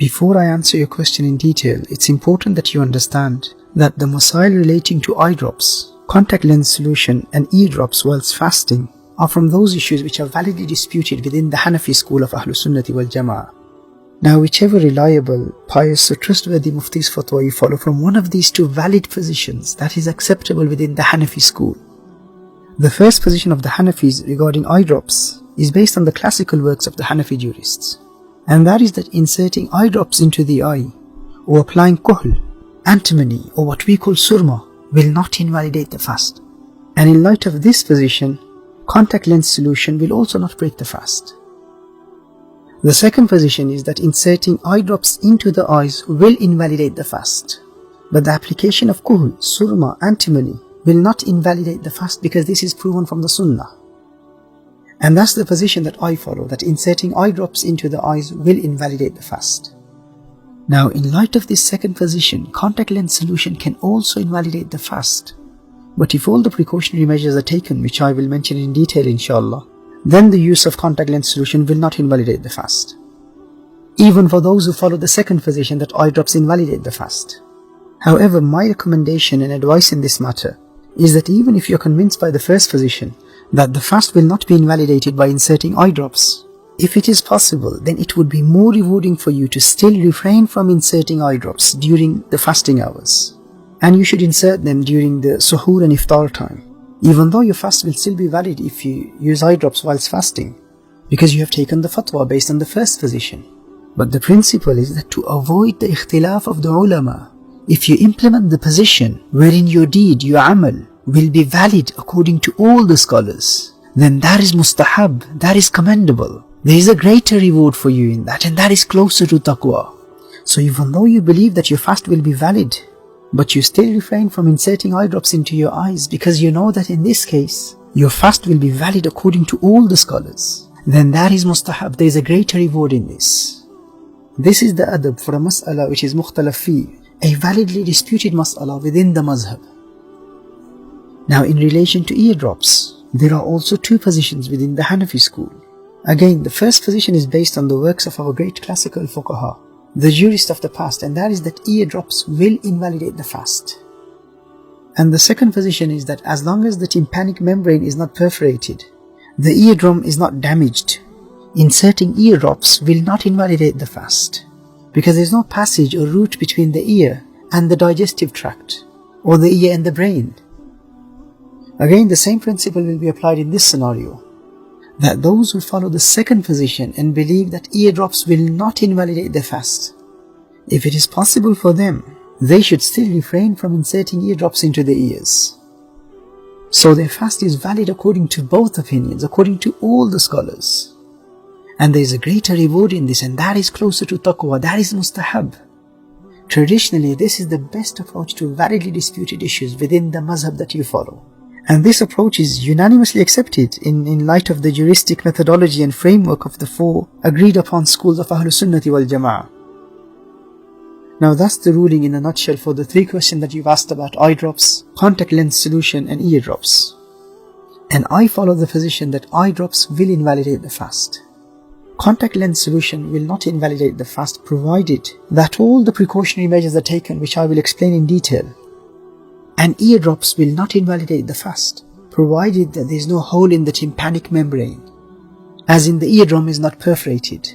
Before I answer your question in detail, it's important that you understand that the masail relating to eye drops, contact lens solution and eardrops whilst fasting are from those issues which are validly disputed within the Hanafi school of Ahlus Sunnati wal Jama'ah. Now, whichever reliable, pious or trustworthy mufti's fatwa you follow from one of these two valid positions that is acceptable within the Hanafi school. The first position of the Hanafis regarding eye drops is based on the classical works of the Hanafi jurists, and that is that inserting eye drops into the eye or applying kuhl, antimony or what we call surma will not invalidate the fast. And in light of this position, contact lens solution will also not break the fast. The second position is that inserting eye drops into the eyes will invalidate the fast, but the application of kuhl, surma, antimony will not invalidate the fast because this is proven from the sunnah. And that's the position that I follow, that inserting eye drops into the eyes will invalidate the fast. Now, in light of this second position, contact lens solution can also invalidate the fast. But if all the precautionary measures are taken, which I will mention in detail inshallah, then the use of contact lens solution will not invalidate the fast. Even for those who follow the second position that eye drops invalidate the fast. However, my recommendation and advice in this matter is that even if you're convinced by the first position that the fast will not be invalidated by inserting eye drops, if it is possible, then it would be more rewarding for you to still refrain from inserting eye drops during the fasting hours. And you should insert them during the suhoor and iftar time, even though your fast will still be valid if you use eye drops whilst fasting, because you have taken the fatwa based on the first position. But the principle is that to avoid the ikhtilaf of the ulama, if you implement the position wherein your deed, your amal, will be valid according to all the scholars, then that is mustahab, that is commendable. There is a greater reward for you in that, and that is closer to taqwa. So even though you believe that your fast will be valid, but you still refrain from inserting eye drops into your eyes because you know that in this case, your fast will be valid according to all the scholars, then that is mustahab. There is a greater reward in this. This is the adab for a mas'ala which is mukhtalaf fi, a validly disputed mas'ala within the mazhab. Now, in relation to eardrops, there are also two positions within the Hanafi school. Again, the first position is based on the works of our great classical fuqaha, the jurists of the past, and that is that eardrops will invalidate the fast. And the second position is that as long as the tympanic membrane is not perforated, the eardrum is not damaged, inserting eardrops will not invalidate the fast, because there is no passage or route between the ear and the digestive tract, or the ear and the brain. Again, the same principle will be applied in this scenario, that those who follow the second position and believe that eardrops will not invalidate their fast, if it is possible for them, they should still refrain from inserting eardrops into their ears. So their fast is valid according to both opinions, according to all the scholars. And there is a greater reward in this, and that is closer to taqwa, that is mustahab. Traditionally, this is the best approach to validly disputed issues within the mazhab that you follow. And this approach is unanimously accepted in light of the juristic methodology and framework of the four agreed upon schools of Ahlus Sunnati wal Jama'ah. Now that's the ruling in a nutshell for the three questions that you've asked about eye drops, contact lens solution and eardrops. And I follow the position that eye drops will invalidate the fast. Contact lens solution will not invalidate the fast provided that all the precautionary measures are taken, which I will explain in detail. And eardrops will not invalidate the fast, provided that there is no hole in the tympanic membrane, as in the eardrum is not perforated.